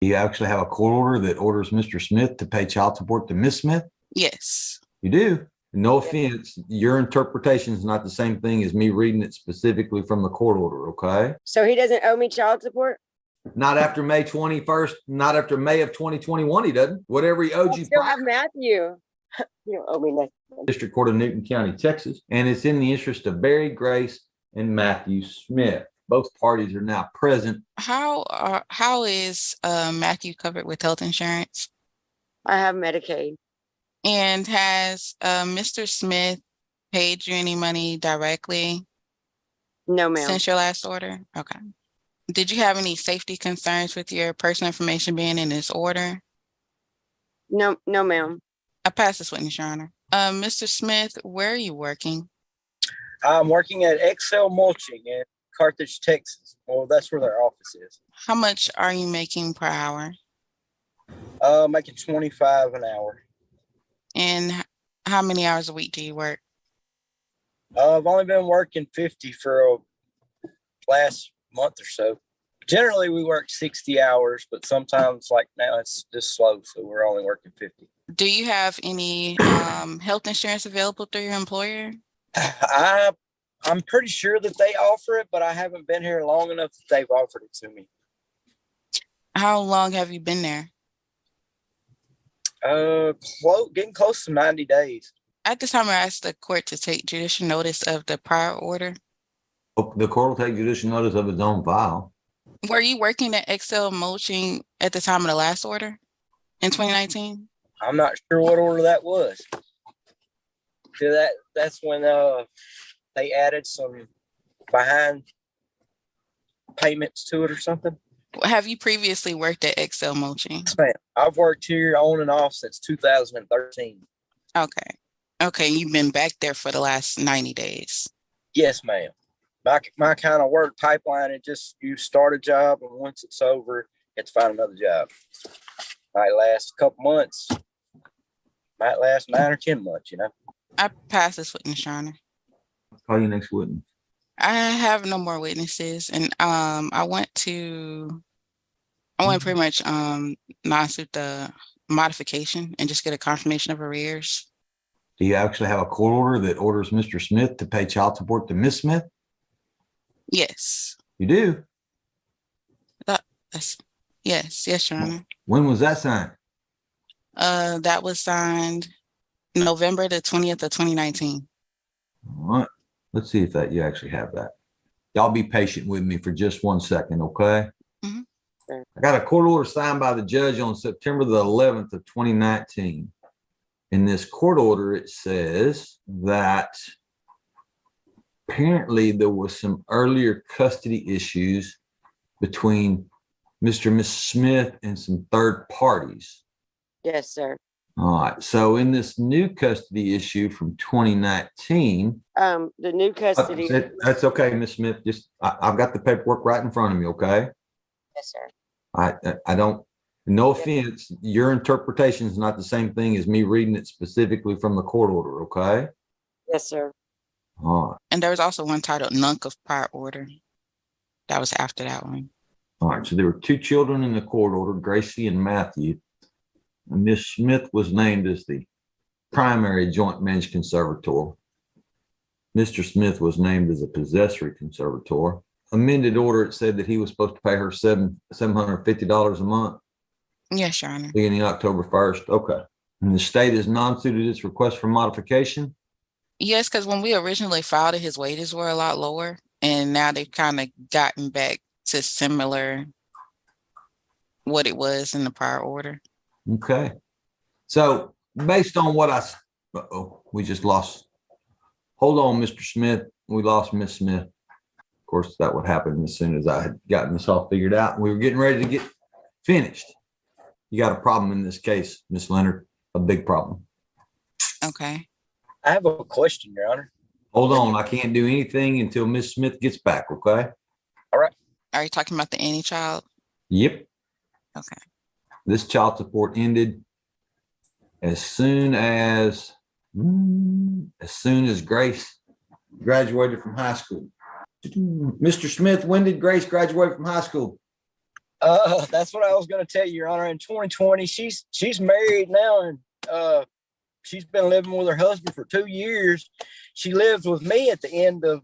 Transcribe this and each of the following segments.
Do you actually have a court order that orders Mr. Smith to pay child support to Miss Smith? Yes. You do? No offense, your interpretation is not the same thing as me reading it specifically from the court order, okay? So he doesn't owe me child support? Not after May 21st, not after May of 2021, he doesn't. Whatever he owed I you still prior. have Matthew. You don't owe me nothing. District Court of Newton County, Texas, and it's in the interest of Barry Grace and Matthew Smith. Both parties are now present. How is Matthew covered with health insurance? I have Medicaid. And has Mr. Smith paid you any money directly No, ma'am. since your last order? Okay. Did you have any safety concerns with your personal information being in this order? No, ma'am. I pass this witness, Your Honor. Mr. Smith, where are you working? I'm working at Excel Mulching in Carthage, Texas. Well, that's where their office is. How much are you making per hour? Making $25 an hour. And how many hours a week do you work? I've only been working 50 for last month or so. Generally, we work 60 hours, but sometimes, like now, it's just slow, so we're only working 50. Do you have any health insurance available through your employer? I'm pretty sure that they offer it, but I haven't been here long enough that they've offered it to me. How long have you been there? Getting close to 90 days. At this time, I asked the court to take judicial notice of the prior order. The court will take judicial notice of its own file. Were you working at Excel Mulching at the time of the last order in 2019? I'm not sure what order that was. That's when they added some behind payments to it or something. Have you previously worked at Excel Mulching? Yes, ma'am. I've worked here on and off since 2013. Okay. Okay, you've been back there for the last 90 days. Yes, ma'am. My kind of work pipeline, you start a job, and once it's over, you have to find another job. Might last a couple months, might last 9 or 10 months, I pass this witness, Your Honor. I'll call you next witness. I have no more witnesses, and I want to pretty much non-suit the modification and just get a confirmation of arrears. Do you actually have a court order that orders Mr. Smith to pay child support to Miss Smith? Yes. You do? Yes, Your Honor. When was that signed? That was signed November the 20th of 2019. All right. Let's see if you actually have that. Y'all be patient with me for just 1 second, okay? Mhm. I got a court order signed by the judge on September the 11th of 2019. In this court order, it says that apparently there was some earlier custody issues between Mr. and Miss Smith and some third parties. Yes, sir. All right. So in this new custody issue from 2019, The new custody. that's okay, Miss Smith. I've got the paperwork right in front of me. Okay. Yes, sir. I don't. No offense, your interpretation is not the same thing as me reading it specifically from the court order. Okay. Yes, sir. All right. And there was also one titled Nunc of Prior Order. That was after that one. All right. So there were 2 children in the court order, Gracie and Matthew. And Miss Smith was named as the primary joint managed conservator. Mr. Smith was named as a possessory conservator. Amended order, it said that he was supposed to pay her $750 a month. Yes, Your Honor. Beginning October 1st. Okay. And the state has non-suited its request for modification? Yes, because when we originally filed it, his wages were a lot lower. And now they've kind of gotten back to similar what it was in the prior order. Okay. So based on what we just lost. Hold on, Mr. Smith. We lost Miss Smith. Of course, that would happen as soon as I had gotten this all figured out. We were getting ready to get finished. You got a problem in this case, Miss Leonard, a big problem. Okay. I have a question, Your Honor. Hold on. I can't do anything until Miss Smith gets back. Okay. All right. Are you talking about the any child? Yep. Okay. This child support ended as soon as Grace graduated from high school. Mr. Smith, when did Grace graduate from high school? That's what I was going to tell you, Your Honor. In 2020, she's married now, and she's been living with her husband for 2 years. She lived with me at the end of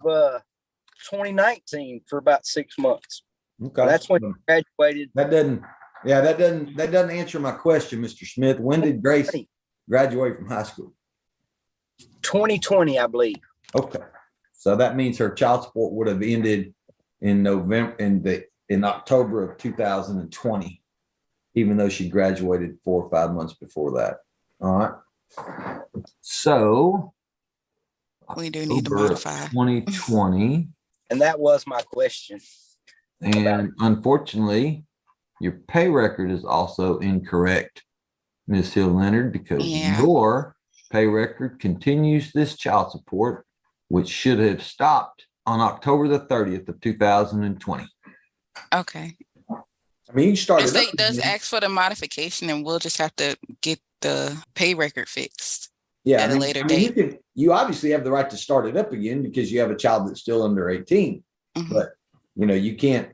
2019 for about 6 months. Okay. That's when she graduated. That doesn't answer my question, Mr. Smith. When did Grace graduate from high school? 2020, I believe. Okay. So that means her child support would have ended in October of 2020, even though she graduated 4 or 5 months before that. All right. So We do need to October of modify. 2020. And that was my question. And unfortunately, your pay record is also incorrect, Ms. Hill Leonard, because Yeah. your pay record continues this child support, which should have stopped on October the 30th of 2020. Okay. I mean, you started. The state does ask for the modification, and we'll just have to get the pay record fixed. At a later date. You obviously have the right to start it up again because you have a child that's still under 18, but you can't.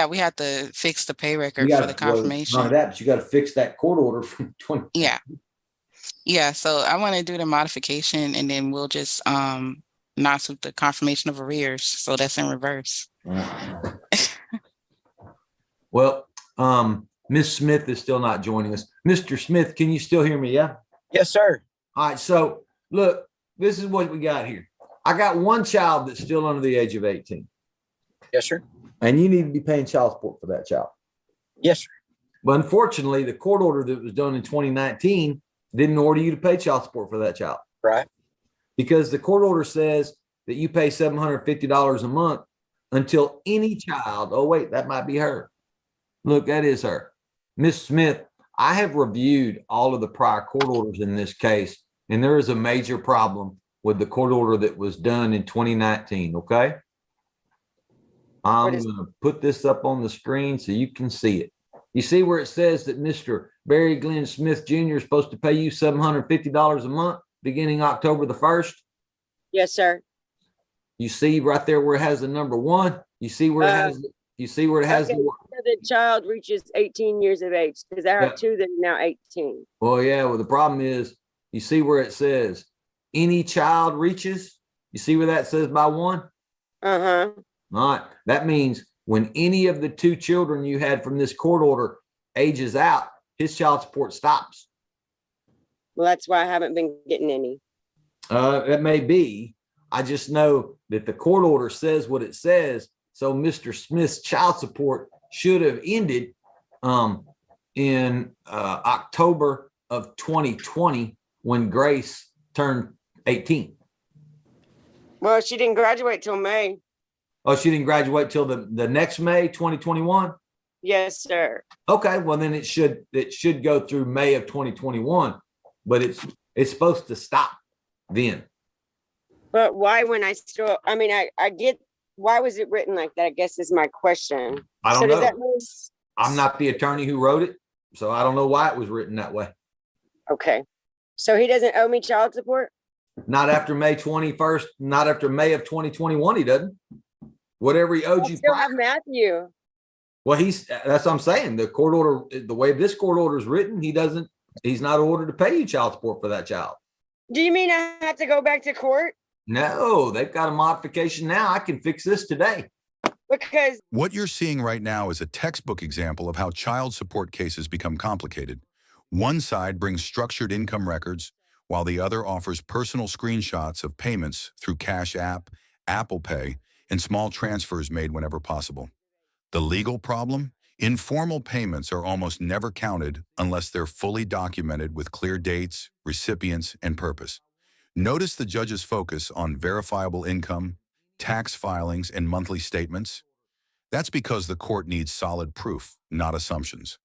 We have to fix the pay record for the confirmation. Not that, but you got to fix that court order from 20. Yeah. So I want to do the modification, and then we'll just not suit the confirmation of arrears. So that's in reverse. Well, Ms. Smith is still not joining us. Mr. Smith, can you still hear me? Yeah. Yes, sir. All right. So look, this is what we got here. I got one child that's still under the age of 18. Yes, sir. And you need to be paying child support for that child. Yes, sir. But unfortunately, the court order that was done in 2019 didn't order you to pay child support for that child. Right. Because the court order says that you pay $750 a month until any child. Oh, wait, that might be her. Look, that is her. Miss Smith, I have reviewed all of the prior court orders in this case, and there is a major problem with the court order that was done in 2019. Okay. I'm going to put this up on the screen so you can see it. You see where it says that Mr. Barry Glenn Smith Jr. is supposed to pay you $750 a month beginning October the 1st? Yes, sir. You see right there where it has the number 1. You see where it has. You see where it has Okay, the child reaches 18 years of age because I have 2 that are now 18. Well, yeah. Well, the problem is, you see where it says any child reaches. You see where that says by 1. Uh-huh. All right. That means when any of the 2 children you had from this court order ages out, his child support stops. Well, that's why I haven't been getting any. It may be. I just know that the court order says what it says. So Mr. Smith's child support should have ended in October of 2020 when Grace turned 18. Well, she didn't graduate till May. Oh, she didn't graduate till the next May 2021? Yes, sir. Okay, well then it should go through May of 2021, but it's supposed to stop then. But why I get, why was it written like that? I guess is my question. I don't know. Does that mean? I'm not the attorney who wrote it, so I don't know why it was written that way. Okay. So he doesn't owe me child support? Not after May 21st, not after May of 2021, he doesn't. Whatever he owed you. Still have Matthew. Well, that's what I'm saying. The court order, the way this court order is written, he's not ordered to pay you child support for that child. Do you mean I have to go back to court? No, they've got a modification now. I can fix this today. Because what you're seeing right now is a textbook example of how child support cases become complicated. One side brings structured income records, while the other offers personal screenshots of payments through Cash App, Apple Pay, and small transfers made whenever possible. The legal problem? Informal payments are almost never counted unless they're fully documented with clear dates, recipients, and purpose. Notice the judge's focus on verifiable income, tax filings, and monthly statements. That's because the court needs solid proof, not assumptions.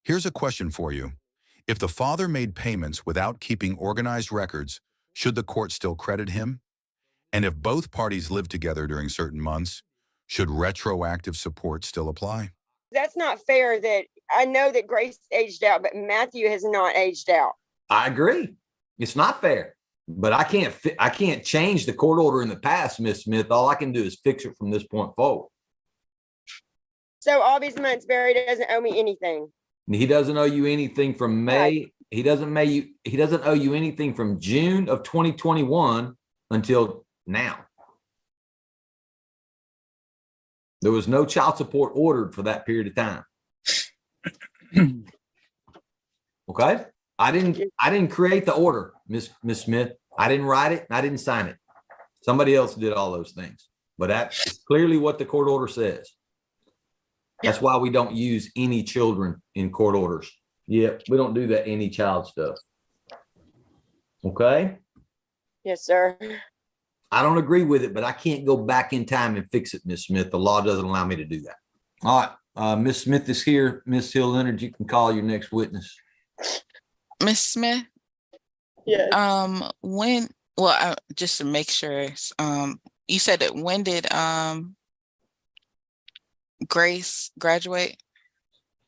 Here's a question for you. If the father made payments without keeping organized records, should the court still credit him? And if both parties live together during certain months, should retroactive support still apply? that's not fair that I know that Grace aged out, but Matthew has not aged out. I agree. It's not fair, but I can't change the court order in the past, Miss Smith. All I can do is fix it from this point forward. So all these months, Barry doesn't owe me anything. He doesn't owe you anything from May. He doesn't owe you anything from June of 2021 until now. There was no child support ordered for that period of time. Okay. I didn't create the order, Miss Smith. I didn't write it. I didn't sign it. Somebody else did all those things, but that's clearly what the court order says. That's why we don't use any children in court orders. Yeah, we don't do that any child stuff. Okay. Yes, sir. I don't agree with it, but I can't go back in time and fix it, Miss Smith. The law doesn't allow me to do that. All right. Miss Smith is here. Miss Hill Leonard, you can call your next witness. Miss Smith, Yes. just to make sure, you said that when did Grace graduate?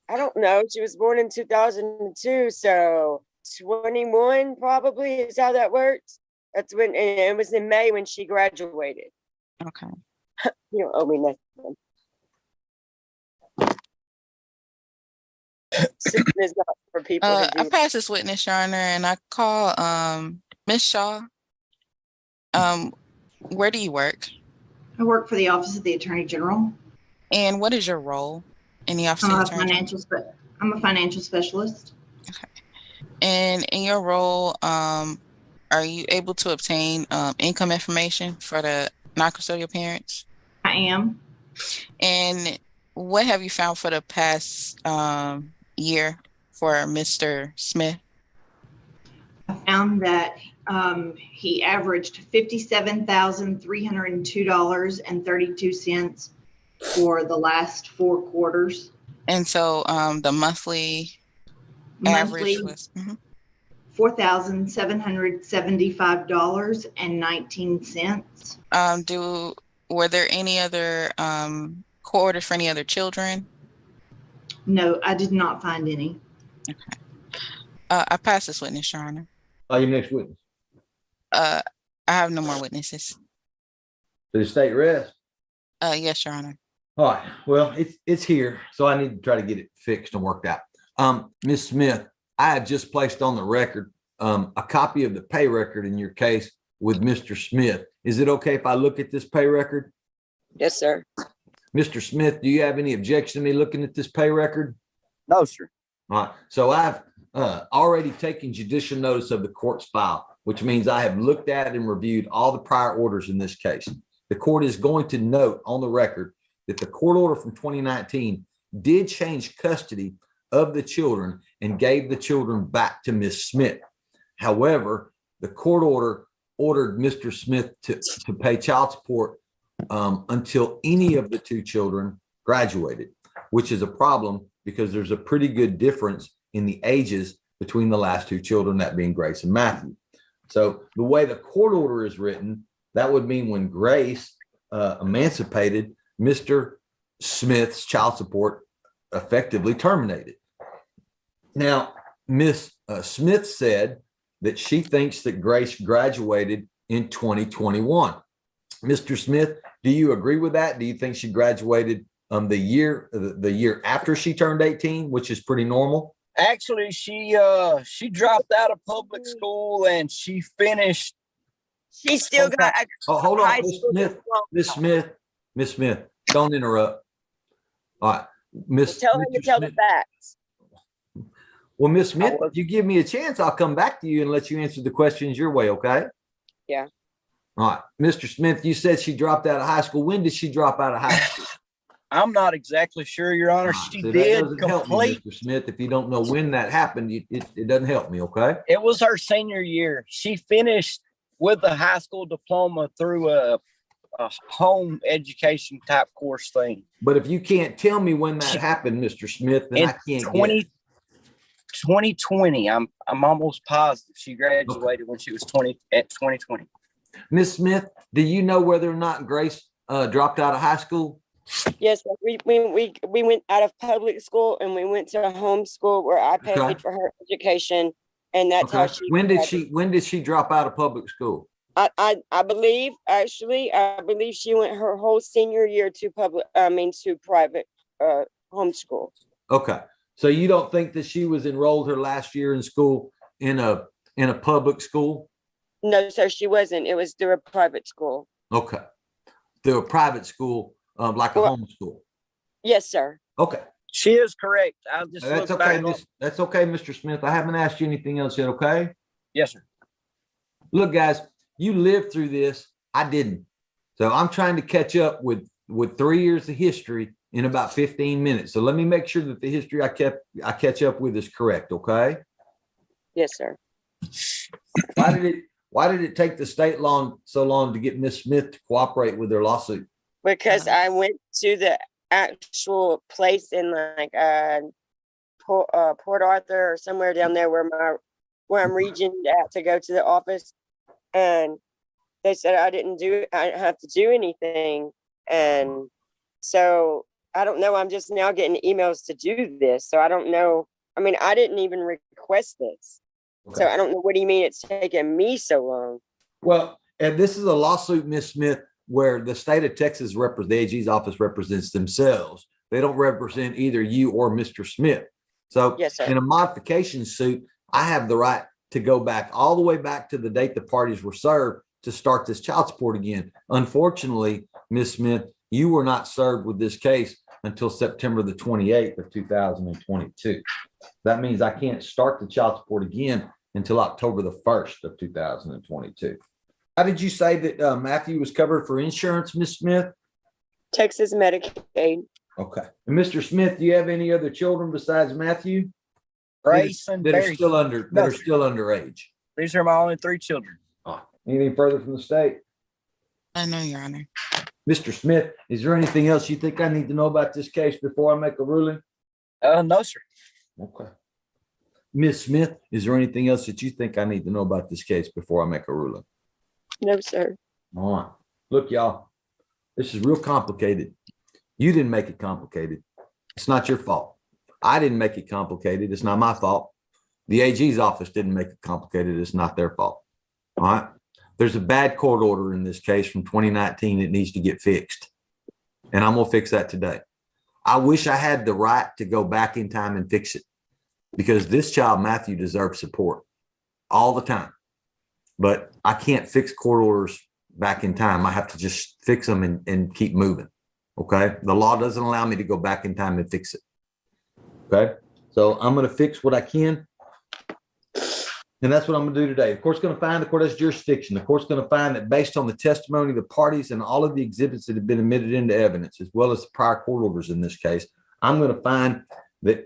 I don't know. She was born in 2002, so 21 probably is how that works. That's when, and it was in May when she graduated. Okay. You don't owe me nothing. System is not for people to I do. pass this witness, Your Honor, and I call Miss Shaw. Where do you work? I work for the Office of the Attorney General. And what is your role in the Office of the Attorney General? I'm a financial specialist. Okay. And in your role, are you able to obtain income information for the non-custodial parents? I am. And what have you found for the past year for Mr. Smith? I found that he averaged $57,302.32 for the last 4 quarters. And so the monthly average was $4,775.19. Were there any other court orders for any other children? No, I did not find any. Okay. I pass this witness, Your Honor. Your next witness. I have no more witnesses. To the state rest. Yes, Your Honor. All right. Well, it's here, so I need to try to get it fixed and worked out. Ms. Smith, I have just placed on the record a copy of the pay record in your case with Mr. Smith. Is it okay if I look at this pay record? Yes, sir. Mr. Smith, do you have any objection to me looking at this pay record? No, sir. All right. So I've already taken judicial notice of the court's file, which means I have looked at and reviewed all the prior orders in this case. The court is going to note on the record that the court order from 2019 did change custody of the children and gave the children back to Ms. Smith. However, the court ordered Mr. Smith to pay child support until any of the 2 children graduated, which is a problem because there's a pretty good difference in the ages between the last 2 children, that being Grace and Matthew. So the way the court order is written, that would mean when Grace emancipated, Mr. Smith's child support effectively terminated. Now, Ms. Smith said that she thinks that Grace graduated in 2021. Mr. Smith, do you agree with that? Do you think she graduated the year after she turned 18, which is pretty normal? Actually, she dropped out of public school and she finished. She still got a Hold on, high Ms. school Smith. diploma. Miss Smith, don't interrupt. All right, Miss. Tell her to tell the facts. Well, Miss Smith, if you give me a chance, I'll come back to you and let you answer the questions your way, okay? Yeah. All right, Mr. Smith, you said she dropped out of high school. When did she drop out of high school? I'm not exactly sure, Your Honor. She So that did doesn't help me, complete. Mr. Smith. If you don't know when that happened, it doesn't help me, okay? It was her senior year. She finished with a high school diploma through a home education type course thing. But if you can't tell me when that happened, Mr. Smith, then In I can't 2020, I'm almost positive she graduated when she was 2020. Miss Smith, do you know whether or not Grace dropped out of high school? Yes, we went out of public school and we went to a home school where I paid Okay. for her education, and that's how Okay. she. When did she drop out of public school? I believe she went her whole senior year to to private homeschool. Okay. So you don't think that she was enrolled her last year in school in a public school? No, sir, she wasn't. It was through a private school. Okay. Through a private school, like a Well- homeschool. Yes, sir. Okay. She is correct. I'll just That's look okay. back up. That's okay, Mr. Smith. I haven't asked you anything else yet. Okay. Yes, sir. Look, guys, you lived through this. I didn't. So I'm trying to catch up with 3 years of history in about 15 minutes. So let me make sure that the history I catch up with is correct. Okay. Yes, sir. Why did it take the state so long to get Miss Smith to cooperate with their lawsuit? Because I went to the actual place in like Port Arthur or somewhere down there where I'm regioned at to go to the office, and they said I didn't have to do anything, and so I don't know. I'm just now getting emails to do this, so I don't know. I mean, I didn't even request this, so I don't know. What do you mean it's taking me so long? Well, and this is a lawsuit, Miss Smith, where the state of Texas the AG's office represents themselves. They don't represent either you or Mr. Smith. So Yes, sir. in a modification suit, I have the right to go back all the way back to the date the parties were served to start this child support again. Unfortunately, Miss Smith, you were not served with this case until September the 28th of 2022. That means I can't start the child support again until October the 1st of 2022. How did you say that Matthew was covered for insurance, Miss Smith? Texas Medicaid. Okay. And Mr. Smith, do you have any other children besides Matthew Grace and that are Barry. still underage? These are my only 3 children. Anything further from the state? I know, Your Honor. Mr. Smith, is there anything else you think I need to know about this case before I make a ruling? No, sir. Okay. Ms. Smith, is there anything else that you think I need to know about this case before I make a ruling? No, sir. All right. Look, y'all, this is real complicated. You didn't make it complicated. It's not your fault. I didn't make it complicated. It's not my fault. The AG's office didn't make it complicated. It's not their fault. All right. There's a bad court order in this case from 2019 that needs to get fixed. And I'm going to fix that today. I wish I had the right to go back in time and fix it, because this child, Matthew, deserves support all the time. But I can't fix court orders back in time. I have to just fix them and keep moving. Okay. The law doesn't allow me to go back in time and fix it. Okay. So I'm going to fix what I can. And that's what I'm going to do today. The court's going to find the court has jurisdiction. The court's going to find that based on the testimony of the parties and all of the exhibits that have been admitted into evidence, as well as the prior court orders in this case, I'm going to find that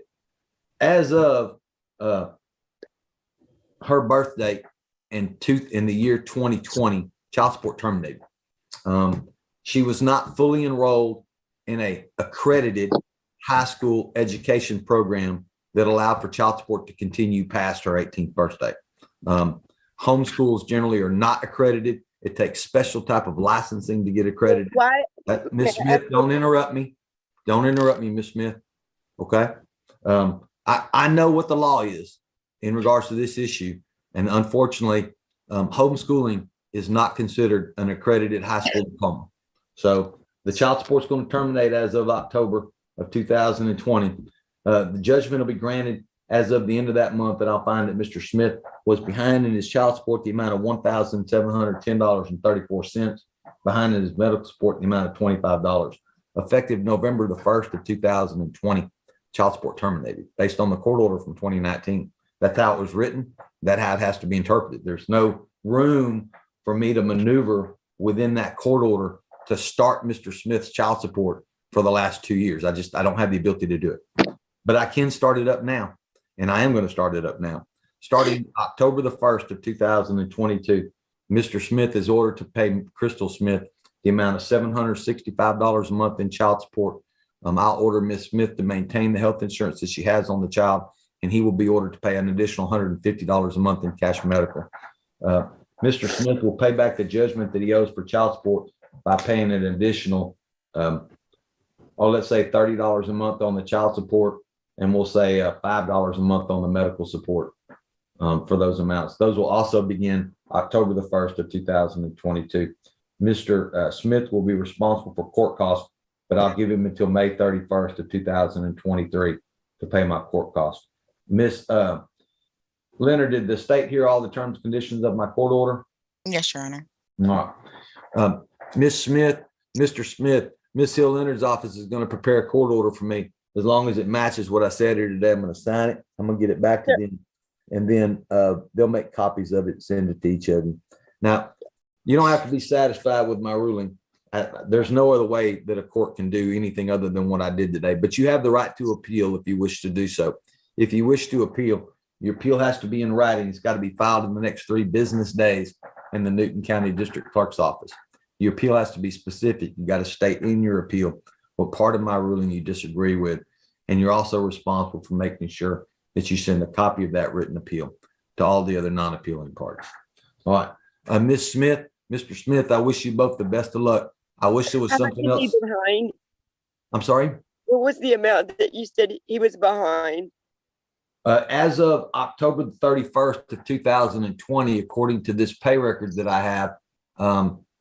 as of her birth date in the year 2020, child support terminated. She was not fully enrolled in a accredited high school education program that allowed for child support to continue past her 18th birthday. Homeschools generally are not accredited. It takes special type of licensing to get accredited. Why? Ms. Smith, don't interrupt me. Don't interrupt me, Ms. Smith. Okay. I know what the law is in regards to this issue. And unfortunately, homeschooling is not considered an accredited high school diploma. So the child support is going to terminate as of October of 2020. The judgment will be granted as of the end of that month, and I'll find that Mr. Smith was behind in his child support the amount of $1,710.34, behind in his medical support the amount of $25. Effective November the 1st of 2020, child support terminated based on the court order from 2019. That's how it was written. That's how it has to be interpreted. There's no room for me to maneuver within that court order to start Mr. Smith's child support for the last 2 years. I don't have the ability to do it, but I can start it up now. And I am going to start it up now. Starting October the 1st of 2022, Mr. Smith is ordered to pay Crystal Smith the amount of $765 a month in child support. I'll order Ms. Smith to maintain the health insurance that she has on the child, and he will be ordered to pay an additional $150 a month in cash medical. Mr. Smith will pay back the judgment that he owes for child support by paying an additional, let's say $30 a month on the child support, and we'll say $5 a month on the medical support for those amounts. Those will also begin October the 1st of 2022. Mr. Smith will be responsible for court costs but I'll give him until May 31st of 2023 to pay my court costs. Miss Leonard, did the state hear all the terms and conditions of my court order? Yes, Your Honor. All right. Miss Smith, Mr. Smith, Miss Hill Leonard's office is going to prepare a court order for me. As long as it matches what I said here today, I'm going to sign it. I'm going to get it back to them. And then they'll make copies of it and send it to each of them. Now, you don't have to be satisfied with my ruling. There's no other way that a court can do anything other than what I did today, but you have the right to appeal if you wish to do so. If you wish to appeal, your appeal has to be in writing. It's got to be filed in the next 3 business days in the Newton County District Clerk's office. Your appeal has to be specific. You got to state in your appeal what part of my ruling you disagree with. And you're also responsible for making sure that you send a copy of that written appeal to all the other non-appealing parties. All right. Ms. Smith, Mr. Smith, I wish you both the best of luck. I wish there was How much something is else. he behind? I'm sorry. What was the amount that you said he was behind? As of October 31st of 2020, according to this pay record that I have,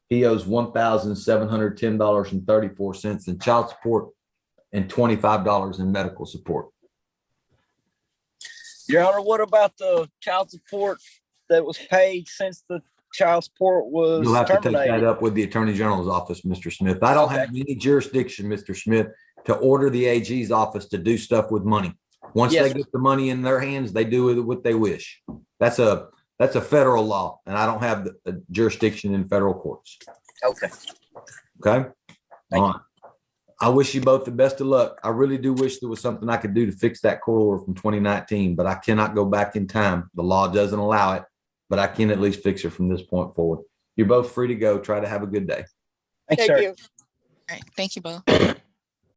he owes $1,710.34 in child support and $25 in medical support. Your Honor, what about the child support that was paid since the child support was You'll have to take that terminated? up with the Attorney General's office, Mr. Smith. I don't have any jurisdiction, Mr. Smith, to order the AG's office to do stuff with money. Once Yes, they get the money in their hands, they do with it what they wish. That's a federal law, and I don't have the jurisdiction in federal courts. Okay. Okay? Thank All right. I wish you both the best of luck. I really do wish there was something I could do to fix that court order from 2019, but I cannot go back in time. The law doesn't allow it, but I can at least fix it from this point forward. You're both free to go. Try to have a good day. Thanks, Thank sir. you. All right. Thank you both.